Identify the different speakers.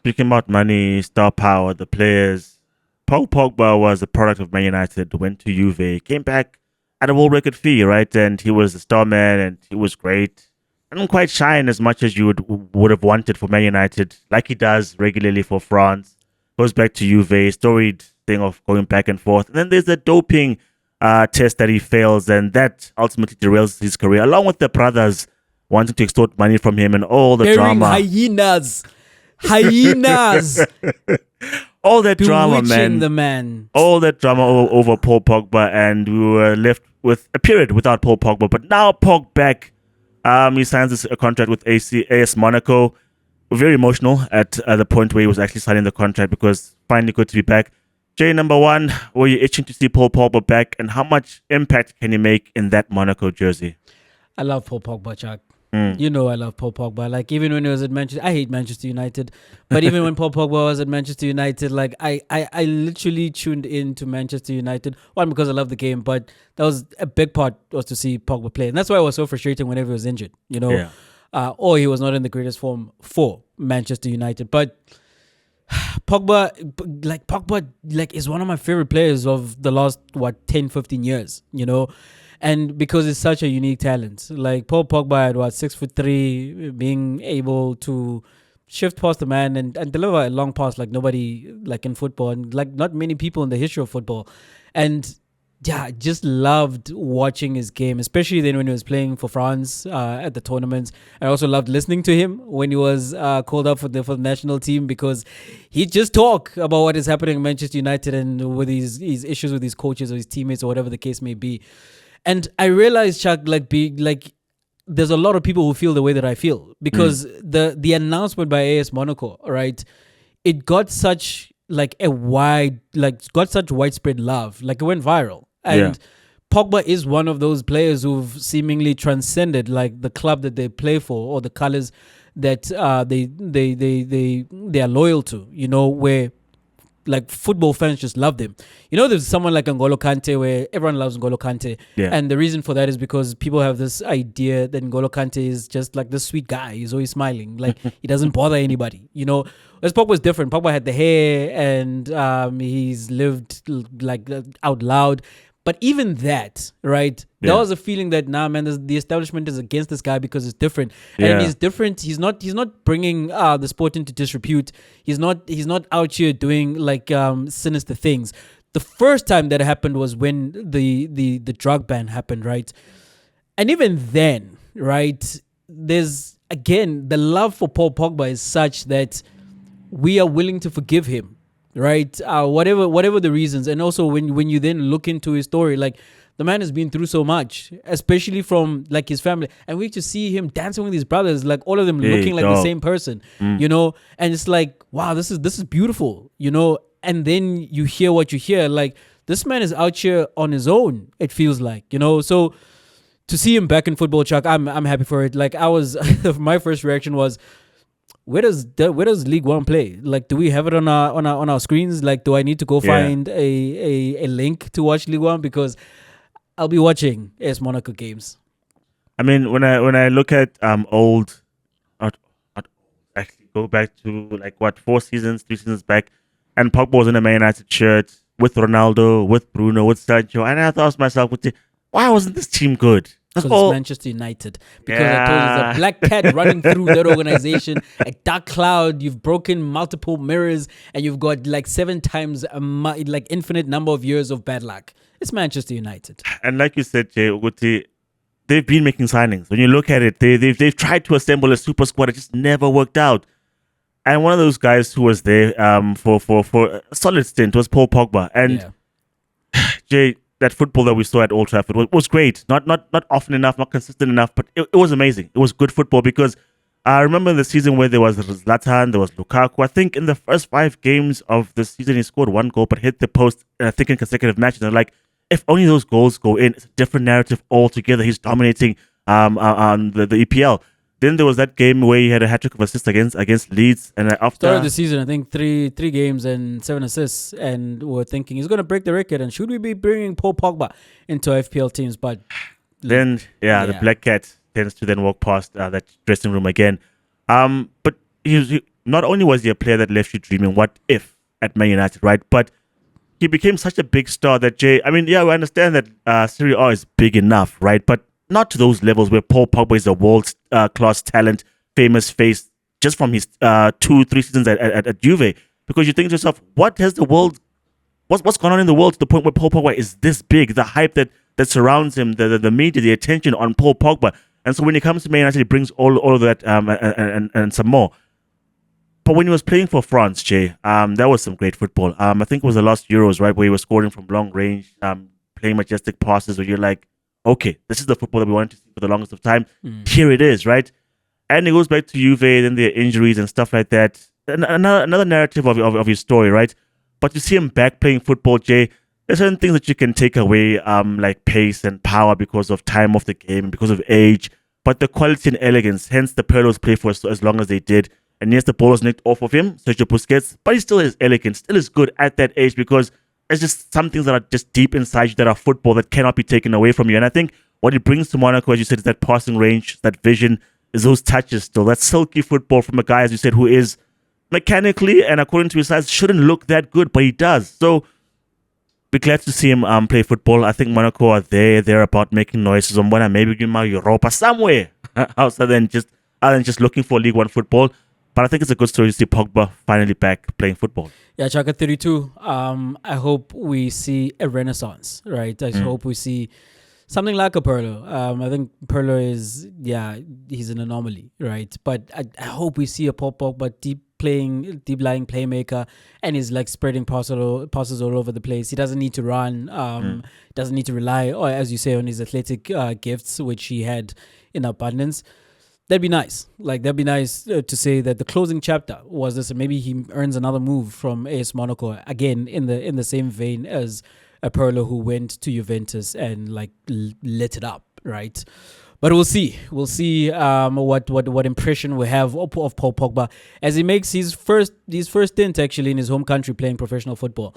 Speaker 1: Speaking about money, star power, the players, Paul Pogba was a product of Man United, went to Juve, came back at a world record fee, right? And he was the star man and he was great. I don't quite shine as much as you would have wanted for Man United, like he does regularly for France. Goes back to Juve, storied thing of going back and forth. And then there's the doping test that he fails, and that ultimately derails his career, along with the brothers wanting to extort money from him and all the
Speaker 2: Bearing
Speaker 1: drama.
Speaker 2: Hyenas.
Speaker 1: All that drama,
Speaker 2: Bewitching
Speaker 1: man.
Speaker 2: the man.
Speaker 1: All that drama over Paul Pogba, and we were left with a period without Paul Pogba. But now Pog back. He signs a contract with AS Monaco. Very emotional at the point where he was actually signing the contract, because finally good to be back. Jay, number one, were you itching to see Paul Pogba back, and how much impact can he make in that Monaco jersey?
Speaker 2: I love Paul Pogba, Chuck.
Speaker 1: Mm.
Speaker 2: You know I love Paul Pogba. Like, even when he was at Manchester, I hate Manchester United. But even when Paul Pogba was at Manchester United, like, I literally tuned into Manchester United. One, because I love the game, but that was a big part, was to see Pogba play. And that's why it was so frustrating whenever he was injured, you know.
Speaker 1: Yeah.
Speaker 2: Or he was not in the greatest form for Manchester United. But Pogba is one of my favorite players of the last 10, 15 years, you know. And because it's such a unique talent, like Paul Pogba at 6'3", being able to shift past the man and deliver a long pass like nobody, like in football, and like not many people in the history of football. And yeah, just loved watching his game, especially then when he was playing for France at the tournaments. I also loved listening to him when he was called up for the national team, because he'd just talk about what is happening in Manchester United and with his issues with his coaches or his teammates or whatever the case may be. And I realized, Chuck, there's a lot of people who feel the way that I feel, because the announcement by AS Monaco, right, it got such widespread love, like it went viral. And Pogba is one of those players who've seemingly transcended like the club that they play for or the colors that they are loyal to, you know, where like football fans just love them. You know, there's someone like N'Golo Kante where everyone loves N'Golo Kante.
Speaker 1: Yeah.
Speaker 2: And the reason for that is because people have this idea that N'Golo Kante is just like this sweet guy. He's always smiling. Like he doesn't bother anybody, you know. Whereas Pogba was different. Pogba had the hair and he's lived like out loud. But even that, right?
Speaker 1: Yeah.
Speaker 2: There was a feeling that the establishment is against this guy because it's different, and he's different. He's not bringing the sport into disrepute. He's not out here doing like sinister things. The first time that happened was when the drug ban happened, right? And even then, right? There's again the love for Paul Pogba is such that we are willing to forgive him. Right, whatever the reasons, and also when you then look into his story, like the man has been through so much, especially from like his family, and we just see him dancing with his brothers, like all of them looking like the same person, you know, and it's like, wow, this is beautiful, you know, and then you hear what you hear, like this man is out here on his own, it feels like, you know, so to see him back in football, Chuck, I'm happy for it. Like I was, my first reaction was, where does League One play? Like, do we have it on our screens? Like, do I need to go find a link to watch League One? Because I'll be watching AS Monaco games.
Speaker 1: I mean, when I look at old, actually go back to like 3 seasons back, and Pogba was in a Man United shirt with Ronaldo, with Bruno, with Sancho, and I thought to myself, why wasn't this team good?
Speaker 2: Because it's Manchester United. Because I told you, there's a black cat running through that organization, a dark cloud. You've broken multiple mirrors, and you've got like 7 times like infinite number of years of bad luck. It's Manchester United.
Speaker 1: And like you said, Jay, they've been making signings. When you look at it, they've tried to assemble a super squad. It just never worked out. And one of those guys who was there for a solid stint was Paul Pogba. And Jay, that football that we saw at Old Trafford was great. Not often enough, not consistent enough, but it was amazing. It was good football, because I remember the season where there was Zlatan, there was Lukaku. I think in the first 5 games of the season, he scored 1 goal, but hit the post, I think, in consecutive matches. And like, if only those goals go in, it's a different narrative altogether. He's dominating on the EPL. Then there was that game where he had a hat-trick of assists against Leeds. And after
Speaker 2: start of the season, I think three games and 7 assists. And we're thinking he's going to break the record. And should we be bringing Paul Pogba into FPL teams? But
Speaker 1: then, the black cat tends to then walk past that dressing room again. But not only was he a player that left you dreaming, what if at Man United, right? But he became such a big star that Jay. I mean, yeah, we understand that Serie A is big enough, right? But not to those levels where Paul Pogba is a world class talent, famous face, just from his 2-3 seasons at Juve. Because you think to yourself, what has the world, what's going on in the world to the point where Paul Pogba is this big? The hype that surrounds him, the media, the attention on Paul Pogba. And so when he comes to Man United, he brings all of that and some more. But when he was playing for France, Jay, that was some great football. I think it was the last Euros, right, where he was scoring from long range, playing majestic passes, where you're like, okay, this is the football that we wanted to see for the longest of time. Here it is, right? And it goes back to Juve, then their injuries and stuff like that. Another narrative of his story, right? But to see him back playing football, Jay, there's certain things that you can take away, like pace and power because of time of the game and because of age. But the quality and elegance, hence the Pirlos play for as long as they did. And yes, the ball was nicked off of him, Sergio Busquets, but he still is elegant, still is good at that age because it's just some things that are just deep inside you that are football that cannot be taken away from you. And I think what he brings to Monaco, as you said, is that passing range, that vision, is those touches still, that silky football from a guy, as you said, who is mechanically and according to his size, shouldn't look that good, but he does. So be glad to see him play football. I think Monaco are they're about making noises on when maybe in Europa somewhere outside than just looking for League One football. But I think it's a good story to see Pogba finally back playing football.
Speaker 2: Yeah, Chaka 32. I hope we see a renaissance, right? I hope we see something like a Pirlo. I think Pirlo is, he's an anomaly, right? But I hope we see a Paul Pogba deep lying playmaker, and he's like spreading passes all over the place. He doesn't need to run. Doesn't need to rely, or as you say, on his athletic gifts, which he had in abundance. That'd be nice. Like, that'd be nice to say that the closing chapter was this. Maybe he earns another move from AS Monaco again in the same vein as a Pirlo who went to Juventus and like lit it up, right? But we'll see. We'll see what impression we have of Paul Pogba as he makes his first stint actually in his home country playing professional football.